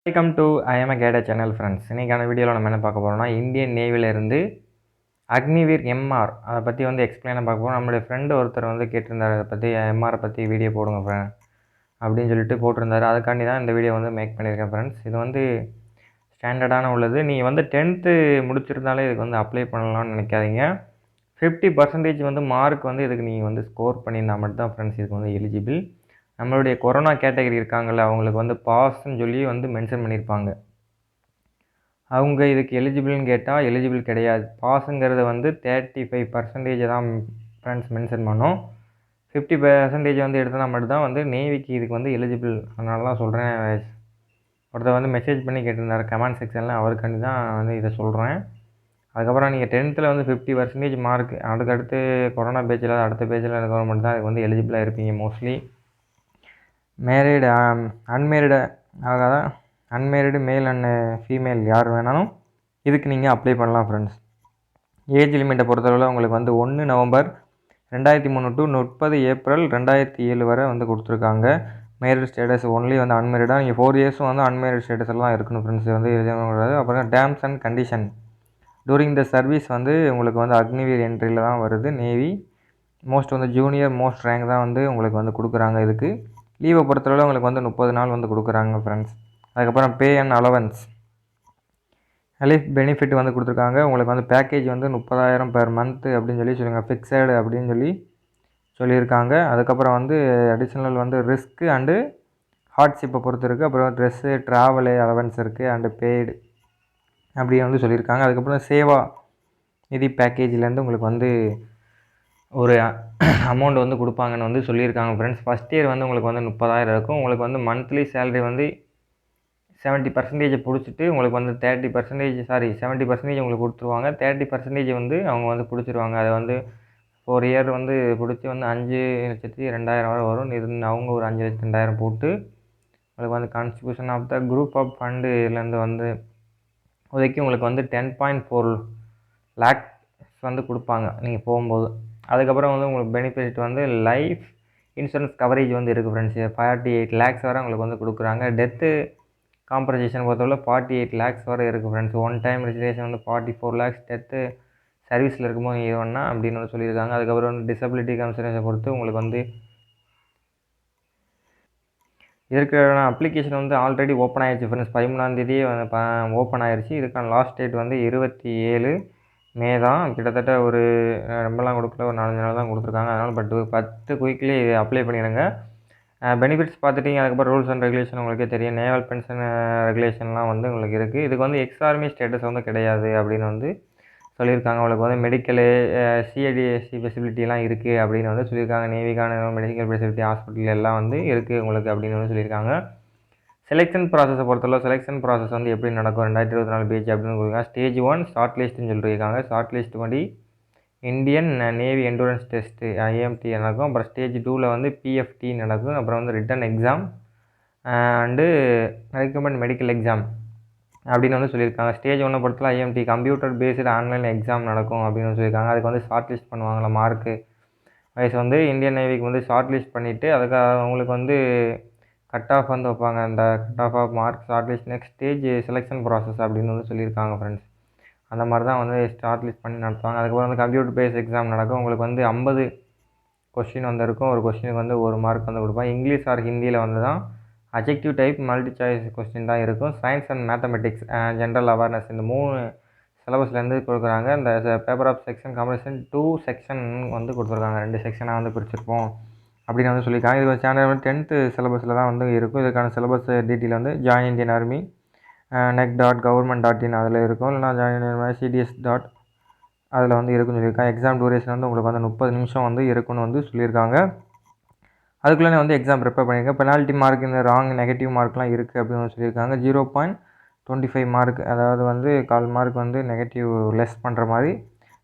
Welcome to IIM Kheda channel friends. இன்றைக்கான வீடியோவில் நம்ம என்ன பார்க்க போகிறோம்னா, இந்தியன் நேவிலேருந்து அக்னிவீர் எம்ஆர் அதை பற்றி எக்ஸ்பிளைனாக பார்க்க போகிறோம். நம்மளுடைய ஃப்ரெண்டு ஒருத்தர் கேட்டிருந்தார், அதை பற்றி எம்ஆரை பற்றி வீடியோ போடுங்க ஃப்ரெண்ட் அப்படின்னு சொல்லிட்டு போட்டிருந்தார். அதுக்காண்டி தான் இந்த வீடியோ மேக் பண்ணியிருக்கேன் ஃப்ரெண்ட்ஸ். இது ஸ்டாண்டர்டான உள்ளது. நீங்கள் 10th முடிச்சிருந்தாலே இதுக்கு அப்ளை பண்ணலாம்னு நினைக்காதீங்க. 50% மார்க் இதுக்கு நீங்கள் ஸ்கோர் பண்ணியிருந்தால் மட்டும்தான் ஃப்ரெண்ட்ஸ் இதுக்கு எலிஜிபிள். நம்மளுடைய கொரோனா கேட்டகரி இருக்காங்கள்ல, அவங்களுக்கு பாஸ்ன்னு சொல்லி மென்ஷன் பண்ணியிருப்பாங்க. அவங்க இதுக்கு எலிஜிபிள்னு கேட்டால் எலிஜிபிள் கிடையாது. பாஸுங்கிறது 35% தான் ஃப்ரெண்ட்ஸ் மென்ஷன் பண்ணோம். 50% எடுத்தால் மட்டும்தான் நேவிக்கு இதுக்கு எலிஜிபிள். அதனால தான் சொல்கிறேன். ஒருத்தர் மெசேஜ் பண்ணி கேட்டிருந்தார் கமெண்ட் செக்ஷனில், அவருக்காண்டி தான் இதை சொல்கிறேன். அதுக்கப்புறம் நீங்கள் 10th 50% மார்க், அடுத்து கொரோனா பேஜில் அடுத்த பேஜில் கவர்மெண்ட் தான் இதுக்கு எலிஜிபிளாக இருப்பீங்க. Mostly married unmarried unmarried male and female யார் வேணாலும் இதுக்கு நீங்கள் அப்ளை பண்ணலாம் ஃப்ரெண்ட்ஸ். ஏஜ் லிமிட்டை பொறுத்தளவில் உங்களுக்கு 1 நவம்பர் 2003 டு 30 ஏப்ரல் 2007 வரை கொடுத்துருக்காங்க. மேரிட் ஸ்டேட்டஸ் ஒன்லி அன்மேரிடாக நீங்கள் 4 இயர்ஸும் அன்மேரிட் ஸ்டேட்டஸில் தான் இருக்கணும் ஃப்ரெண்ட்ஸ். எழுதக்கூடாது. அப்புறம் terms and condition during the service உங்களுக்கு அக்னிவீர் என்ட்ரியில் தான் வருது. Navy most junior most rank தான் உங்களுக்கு கொடுக்குறாங்க. இதுக்கு லீவை பொறுத்தளவு உங்களுக்கு 30 நாள் கொடுக்குறாங்க ஃப்ரெண்ட்ஸ். அதுக்கப்புறம் pay and allowance life benefit கொடுத்துருக்காங்க. உங்களுக்கு பேக்கேஜ் 30,000 பெர் மந்த்து அப்படின்னு சொல்லுங்கள். ஃபிக்ஸடு அப்படின்னு சொல்லியிருக்காங்க. அதுக்கப்புறம் அடிஷ்னல் ரிஸ்க்கு அண்டு ஹார்ட்ஷிப்பை பொறுத்து இருக்குது. அப்புறம் ட்ரெஸ்ஸு ட்ராவலு அலவன்ஸ் இருக்குது அண்டு பெய்டு அப்படின்னு சொல்லியிருக்காங்க. அதுக்கப்புறம் சேவா நிதி பேக்கேஜ்லேருந்து உங்களுக்கு ஒரு அமௌண்ட் கொடுப்பாங்கன்னு சொல்லியிருக்காங்க ஃப்ரெண்ட்ஸ். ஃபஸ்ட் இயர் உங்களுக்கு 30,000 இருக்கும். உங்களுக்கு மந்த்லி சேலரி 70% பிடிச்சிட்டு உங்களுக்கு 70% உங்களுக்கு கொடுத்துருவாங்க. 30% அவங்க பிடிச்சிருவாங்க. அதை 4 இயர் பிடிச்சி 5,02,000 வரை வரும். அவங்க ஒரு 5,02,000 போட்டு உங்களுக்கு constitution of the group of fund இதுலேருந்து உதக்கி உங்களுக்கு 10.4 லேக்ஸ் கொடுப்பாங்க நீங்கள் போகும்போது. அதுக்கப்புறம் உங்களுக்கு பெனிஃபிட் லைஃப் இன்சூரன்ஸ் கவரேஜ் இருக்குது ஃப்ரெண்ட்ஸ். 48 லேக்ஸ் வரை உங்களுக்கு கொடுக்குறாங்க. டெத்து காம்பன்சேஷன் பொறுத்தவரை 48 லேக்ஸ் வரை இருக்குது friends. One time registration 44 lakhs. Death சர்வீஸில் இருக்கும்போது நீங்கள் இது வேணா அப்படின்னு சொல்லியிருக்காங்க. அதுக்கப்புறம் டிசபிலிட்டி கன்சிடரேஷன் பொறுத்து உங்களுக்கு இதற்கான அப்ளிகேஷன் ஆல்ரெடி ஓப்பன் ஆகிடுச்சு ஃப்ரெண்ட்ஸ். 13ஆம் தேதியே ஓப்பன் ஆகிடுச்சு. இதுக்கான லாஸ்ட் டேட் 27 மே தான். கிட்டத்தட்ட ஒரு ரொம்பலாம் கொடுக்கல, ஒரு 4 நாள் தான் கொடுத்துருக்காங்க. அதனால் 10 குயிக்லி அப்ளை பண்ணிடுங்க. பெனிஃபிட்ஸ் பார்த்துட்டிங்க. அதுக்கப்புறம் ரூல்ஸ் அண்ட் ரெகுலேஷன் உங்களுக்கே தெரியும். நேவல் பென்ஷன் ரெகுலேஷன்லாம் உங்களுக்கு இருக்குது. இதுக்கு எக்ஸ் ஆர்மி ஸ்டேட்டஸ் கிடையாது அப்படின்னு சொல்லியிருக்காங்க. உங்களுக்கு மெடிக்கலு சிஐடிஎஸ்சி ஃபெசிலிட்டிலாம் இருக்குது அப்படின்னு சொல்லியிருக்காங்க. நேவிக்கான மெடிக்கல் ஃபெசிலிட்டி ஹாஸ்பிட்டல் எல்லாம் இருக்குது உங்களுக்கு அப்படின்னு சொல்லியிருக்காங்க. செலெக்ஷன் ப்ராசஸை பொறுத்தளவு செலெக்ஷன் ப்ராசஸ் எப்படி நடக்கும் 2024 பேஜ் அப்படின்னு சொல்லியிருக்காங்க. ஸ்டேஜ் 1 ஷார்ட் லிஸ்ட்டுன்னு சொல்லியிருக்காங்க. ஷார்ட் லிஸ்ட் படி Indian navy endurance test IMT நடக்கும். அப்புறம் ஸ்டேஜ் 2ல் பிஎஃப்டி நடக்கும். அப்புறம் written exam and recommend medical exam அப்படின்னு சொல்லியிருக்காங்க. ஸ்டேஜ் 1 பொறுத்தல IMT computer based online exam நடக்கும் அப்படின்னு சொல்லியிருக்காங்க. அதுக்கு ஷார்ட் லிஸ்ட் பண்ணுவாங்களா மார்க்கு வயசு இந்தியன் நேவிக்கு ஷார்ட் லிஸ்ட் பண்ணிவிட்டு அதுக்கு அவங்களுக்கு கட் ஆஃப் வைப்பாங்க. அந்த cut off mark short list next stage selection process அப்படின்னு சொல்லியிருக்காங்க ஃப்ரெண்ட்ஸ். அந்த மாதிரி தான் ஷார்ட் லிஸ்ட் பண்ணி நடத்துவாங்க. அதுக்கப்புறம் கம்ப்யூட்டர் பேஸ் எக்ஸாம் நடக்கும். உங்களுக்கு 50 கொஸ்டின் இருக்கும். ஒரு கொஸ்டினுக்கு 1 மார்க் கொடுப்பாங்க. இங்கிலீஷ் ஆர் ஹிந்தியில் தான் objective type multi choice question தான் இருக்கும். Science and mathematics general awareness இந்த 3 சிலபஸ்லேருந்து கொடுக்குறாங்க. இந்த paper of section competition 2 section கொடுத்துருக்காங்க. 2 செக்ஷனாக பிரிச்சிருப்போம் அப்படின்னு சொல்லியிருக்காங்க. இது ஸ்டாண்டர்ட் 10th சிலபஸில் தான் இருக்கும். இதுக்கான syllabus detail join Indian army nec.government.in அதில் இருக்கும். இல்லைனா ஜாயின் சிடிஎஸ் அதில் இருக்குன்னு சொல்லியிருக்காங்க. எக்ஸாம் டூரேஷன் உங்களுக்கு 30 நிமிஷம் இருக்குன்னு சொல்லியிருக்காங்க. அதுக்குள்ளே எக்ஸாம் ப்ரிப்பேர் பண்ணியிருக்கேன். பெனால்ட்டி மார்க் இந்த ராங் நெகட்டிவ் மார்க்லாம் இருக்குது அப்படின்னு சொல்லியிருக்காங்க. 0.25 மார்க் அதாவது 1/4 மார்க் நெகட்டிவ் லெஸ் பண்ணுற மாதிரி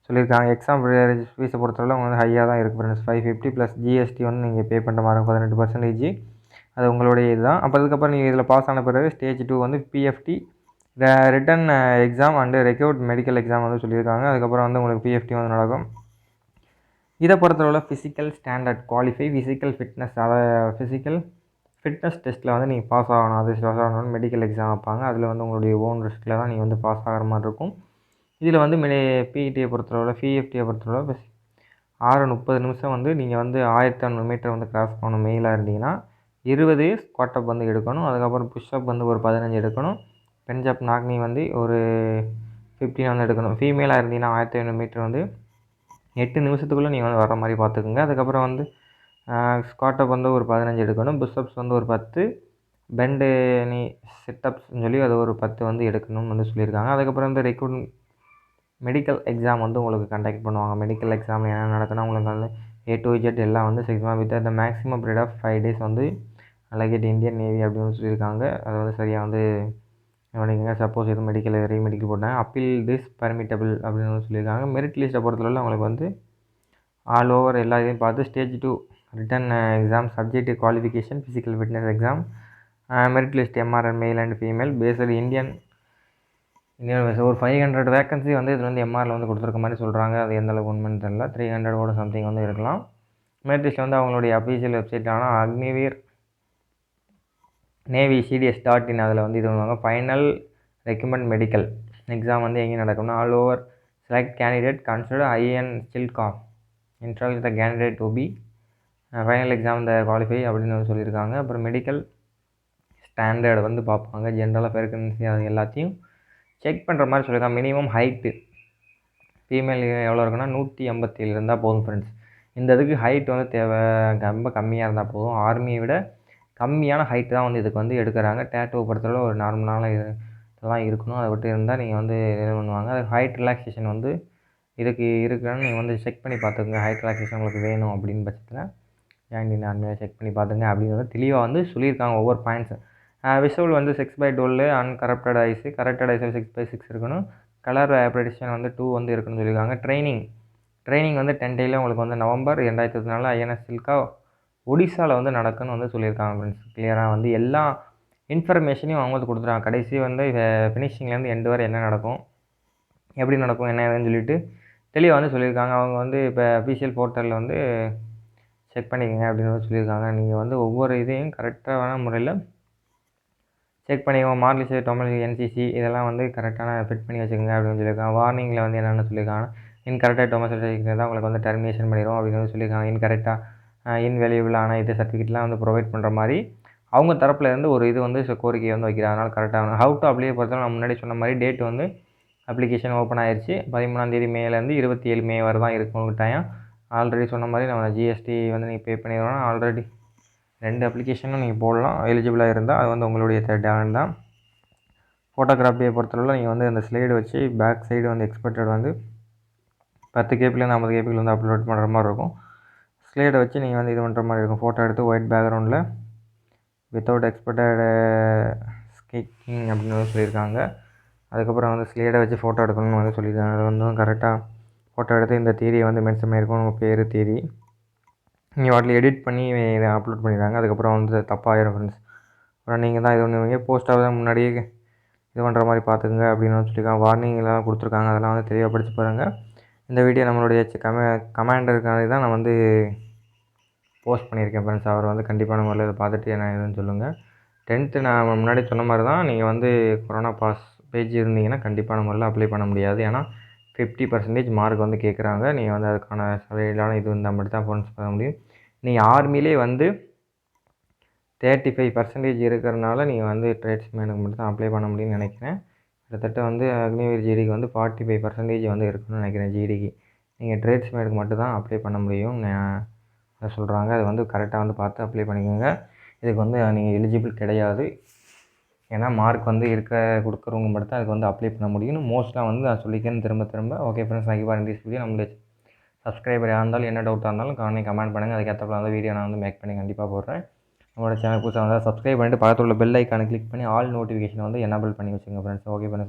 சொல்லியிருக்காங்க. எக்ஸாம் ஃபீஸை பொறுத்தவரை உங்களுக்கு ஹையாக தான் இருக்குது ஃப்ரெண்ட்ஸ். 550 ப்ளஸ் ஜிஎஸ்டி நீங்கள் பே பண்ணுற மாதிரி 18% அது உங்களுடைய இதுதான். அப்போ அதுக்கப்புறம் நீங்கள் இதில் பாஸ் ஆன பிறகு stage 2 PFT return exam and required medical exam சொல்லியிருக்காங்க. அதுக்கப்புறம் உங்களுக்கு பிஎஃப்டி நடக்கும். இதை பொறுத்தளவில் physical standard qualify physical fitness அதை ஃபிசிக்கல் ஃபிட்னஸ் டெஸ்ட்டில் வந்து நீங்கள் பாஸ் ஆகணும். அது பாஸ் ஆகணும்னு மெடிக்கல் எக்ஸாம் வைப்பாங்க. அதில் வந்து உங்களுடைய ஓன் ரிஸ்கில் தான் நீங்கள் வந்து பாஸ் ஆகிற மாதிரி இருக்கும். இதில் வந்து பிஇடியை பொறுத்தளவில் பிஎஃப்டியை பொறுத்தளவு 6:30 நிமிஷம் வந்து நீங்கள் வந்து 1500 மீட்டர் வந்து கிராஸ் பண்ணணும். மெயிலாக இருந்தீங்கன்னா 20 ஸ்குவாட் அப் வந்து எடுக்கணும். அதுக்கப்புறம் புஷ்அப் வந்து ஒரு 15 எடுக்கணும். பெஞ்ச் அப் நாக்னி வந்து ஒரு 15 வந்து எடுக்கணும். ஃபீமேலாக இருந்தீங்கன்னா 1500 மீட்டர் வந்து 8 நிமிஷத்துக்குள்ளே நீங்கள் வந்து வர மாதிரி பார்த்துக்குங்க. அதுக்கப்புறம் வந்து ஸ்குவாட் அப் வந்து ஒரு 15 எடுக்கணும். புஷ்அப்ஸ் வந்து ஒரு 10, பெண்டு நீ சிட்டப்ஸ்ன்னு சொல்லி அது ஒரு 10 வந்து எடுக்கணும்னு வந்து சொல்லியிருக்காங்க. அதுக்கப்புறம் வந்து மெடிக்கல் எக்ஸாம் வந்து உங்களுக்கு கண்டக்ட் பண்ணுவாங்க. மெடிக்கல் எக்ஸாமில் என்ன நடக்குன்னா உங்களுக்கு வந்து A to Z எல்லாம் வந்து 6 month with the maximum period of 5 days வந்து அலகேட் இந்தியன் நேவி அப்படின்னு சொல்லியிருக்காங்க. அது வந்து சரியாக வந்து கவனிக்கங்க. சப்போஸ் எதுவும் ரீமெடிக்கல் போட்டாங்க அப்பீல் திஸ் பர்மிட்டபிள் அப்படின்னு வந்து சொல்லியிருக்காங்க. மெரிட் லிஸ்ட்டை பொறுத்தளவில் உங்களுக்கு வந்து ஆல் ஓவர் எல்லா இதையும் பார்த்து stage 2 written exam subject qualification physical fitness exam merit list MRN male and female based Indian ஒரு 500 வேக்கன்சி வந்து இதில் வந்து எம்ஆரில் வந்து கொடுத்துருக்க மாதிரி சொல்கிறாங்க. அது எந்தளவுக்கு உண்மைன்னு தெரியல. 300 சம்திங் வந்து இருக்கலாம். மெரிட் லிஸ்ட் வந்து அவங்களுடைய அஃபீஷியல் வெப்சைட்டான அக்னிவீர் நேவி CDS.in அதில் வந்து இது பண்ணுவாங்க. ஃபைனல் ரெக்கமெண்ட் மெடிக்கல் எக்ஸாம் வந்து எங்கே நடக்கும்னா all over select candidate consider IN ஸ்டில்காம் interact the candidate to be final exam the qualify அப்படின்னு வந்து சொல்லியிருக்காங்க. அப்புறம் மெடிக்கல் ஸ்டாண்டர்டு வந்து பார்ப்பாங்க. ஜென்ரலாக பெர்கன்சி அது எல்லாத்தையும் செக் பண்ணுற மாதிரி சொல்லியிருக்காங்க. மினிமம் ஹைட்டு ஃபீமேல் எவ்வளோ இருக்குன்னா 187 இருந்தால் போதும் ஃப்ரெண்ட்ஸ். இந்த இதுக்கு ஹைட் வந்து தேவை ரொம்ப கம்மியாக இருந்தால் போதும். ஆர்மியை விட கம்மியான ஹைட்டு தான் வந்து இதுக்கு வந்து எடுக்கிறாங்க. டேட்டூ பொறுத்தளவு ஒரு நார்மலான இதெல்லாம் இருக்கணும். அதை விட்டு இருந்தால் நீங்கள் வந்து இது பண்ணுவாங்க. அது ஹைட் ரிலாக்ஸேஷன் வந்து இதுக்கு இருக்குன்னு நீங்கள் வந்து செக் பண்ணி பார்த்துக்குங்க. ஹைட் ரிலாக்ஸேஷன் உங்களுக்கு வேணும் அப்படின்னு பட்சத்தில் ஜாயின் இன் ஆர்மியாக செக் பண்ணி பார்த்துங்க அப்படின்னு வந்து தெளிவாக வந்து சொல்லியிருக்காங்க ஒவ்வொரு பாயிண்ட்ஸு. விஷுவல் வந்து 6/12 அன்கரப்டட் ஐஸு கரெக்டட் ஐஸில் 6/6 இருக்கணும். கலர் ப்ரெடிக்ஷன் வந்து 2 வந்து இருக்குன்னு சொல்லியிருக்காங்க. ட்ரைனிங் வந்து 10 டேயில் உங்களுக்கு வந்து நவம்பர் 2024 INS சில்கா ஒடிசாவில் வந்து நடக்குன்னு வந்து சொல்லியிருக்காங்க ஃப்ரெண்ட்ஸ். கிளியராக வந்து எல்லா இன்ஃபர்மேஷனையும் அவங்க வந்து கொடுத்துருக்காங்க. கடைசி வந்து ஃபினிஷிங்லேருந்து எண்டு வரை என்ன நடக்கும், எப்படி நடக்கும், என்ன ஏதுன்னு சொல்லிட்டு தெளிவாக வந்து சொல்லியிருக்காங்க. அவங்க வந்து இப்போ அஃபீஷியல் போர்ட்டலில் வந்து செக் பண்ணிக்கோங்க அப்படின்னு வந்து சொல்லியிருக்காங்க. நீங்கள் வந்து ஒவ்வொரு இதையும் கரெக்டான முறையில் செக் பண்ணிக்கோங்க. மார்க்லிஸ்ட் தமிழ் NCC இதெல்லாம் வந்து கரெக்டான ஃபிட் பண்ணி வச்சுக்கோங்க அப்படின்னு சொல்லியிருக்காங்க. வார்னிங்கில் வந்து என்னென்னு சொல்லியிருக்காங்க, இன்கரெக்டாக டொமஸ்டிக் தான் உங்களுக்கு வந்து டெர்மினேஷன் பண்ணிடும் அப்படின்னு வந்து சொல்லியிருக்காங்க. இன்வேல்யூபிளான இது சர்டிஃபிகேட்லாம் வந்து ப்ரொவைட் பண்ணுற மாதிரி அவங்க தரப்பில் இருந்து ஒரு இது வந்து கோரிக்கை வந்து வைக்கிறாங்க. அதனால் கரெக்டாக ஹவு டு அப்ளை பொறுத்தவரை நான் முன்னாடி சொன்ன மாதிரி டேட் வந்து அப்ளிகேஷன் ஓப்பன் ஆயிடுச்சு. 13 மேலேருந்து 27 மே வரை தான் இருக்கும் உங்களுக்கு டைம். ஆல்ரெடி சொன்ன மாதிரி நம்ம GST வந்து நீங்கள் பே பண்ணிடுவோம்னா ஆல்ரெடி 2 அப்ளிகேஷனும் நீங்கள் போடலாம். எலிஜிபிளாக இருந்தால் அது வந்து உங்களுடைய டேலண்ட் தான். ஃபோட்டோகிராஃபியை பொறுத்தளவில் நீங்கள் வந்து அந்த ஸ்லைடு வச்சு பேக் சைடு வந்து எக்ஸ்பெக்டட் வந்து 10 கேபிலேருந்து 50 கேபிக்கு வந்து அப்லோட் பண்ணுற மாதிரி இருக்கும். ஸ்லைடை வச்சு நீங்கள் வந்து இது பண்ணுற மாதிரி இருக்கும். ஃபோட்டோ எடுத்து ஒயிட் பேக்ரவுண்டில் வித்தவுட் எக்ஸ்பெக்டட் ஸ்கேக்கிங் அப்படின்னு சொல்லியிருக்காங்க. அதுக்கப்புறம் வந்து ஸ்லைடை வச்சு ஃபோட்டோ எடுக்கணும்னு வந்து சொல்லியிருக்காங்க. அது வந்து கரெக்டாக ஃபோட்டோ எடுத்து இந்த தேதியை வந்து மென்ஷன் பண்ணியிருக்கோம். உங்கள் பேர் தேதி நீங்கள் வாட்டில் எடிட் பண்ணி இதை அப்லோட் பண்ணிடுறாங்க. அதுக்கப்புறம் வந்து தப்பாயிரும் ஃப்ரெண்ட்ஸ். அப்புறம் நீங்கள் தான் இது பண்ணுவீங்க. போஸ்ட்டாக முன்னாடியே இது பண்ணுற மாதிரி பார்த்துக்குங்க அப்படின்னு சொல்லியிருக்காங்க. வார்னிங்லாம் கொடுத்துருக்காங்க. அதெல்லாம் வந்து தெளிவாக படித்து பாருங்கள். இந்த வீடியோ நம்மளுடைய கமாண்டருக்காக தான் நான் வந்து போஸ்ட் பண்ணியிருக்கேன் ஃப்ரெண்ட்ஸ். அவர் வந்து கண்டிப்பான முறையில் இதை பார்த்துட்டு என்ன ஏதுன்னு சொல்லுங்கள். 10th நான் முன்னாடி சொன்ன மாதிரி தான் நீங்கள் வந்து கொரோனா பாஸ் பேஜ் இருந்தீங்கன்னா கண்டிப்பான முறையில் அப்ளை பண்ண முடியாது. ஏன்னா 50% மார்க் வந்து கேட்குறாங்க. நீங்கள் வந்து அதுக்கான சவையிலான இது இருந்தால் மட்டும் தான் ஃபோன்ஸ் பண்ண முடியும். நீங்கள் ஆர்மிலே வந்து 35% இருக்கிறனால நீங்கள் வந்து ட்ரேட்ஸ்மேனுக்கு மட்டும் தான் அப்ளை பண்ண முடியும்னு நினைக்கிறேன். கிட்டத்தட்ட வந்து அக்னிவீர் ஜிடிக்கு வந்து 45% வந்து இருக்குன்னு நினைக்கிறேன். ஜிடிக்கு நீங்கள் ட்ரேட்ஸ்மேனுக்கு மட்டும் தான் அப்ளை பண்ண முடியும் அதை சொல்கிறாங்க. அது வந்து கரெக்டாக வந்து பார்த்து அப்ளை பண்ணிக்கோங்க. இதுக்கு வந்து நீங்கள் எலிஜிபிள் கிடையாது. ஏன்னா மார்க் வந்து கொடுக்குறவங்க மட்டும் தான் அதுக்கு வந்து அப்ளை பண்ண முடியும். மோஸ்ட்டாக வந்து நான் சொல்லிக்கிறேன் திரும்ப. ஓகே ஃப்ரெண்ட்ஸ், நான் இப்போ இந்த வீடியோ நம்மளுடைய சப்ஸ்கிரைபர் யாராக இருந்தாலும் என்ன டவுட்டாக இருந்தாலும் கமெண்ட் பண்ணுங்கள். அதுக்கேற்றப்பல அந்த வீடியோ நான் வந்து மேக் பண்ணி கண்டிப்பாக போடுறேன். நம்மளோட சேனல் புதுசாக வந்தால் சப்ஸ்கிரைப் பண்ணிட்டு பக்கத்தில் உள்ள பெல் ஐக்கானை கிளிக் பண்ணி ஆல் நோட்டிஃபிகேஷன் வந்து எனேபிள் பண்ணி வச்சுக்கோங்க ஃப்ரெண்ட்ஸ். Okay friends.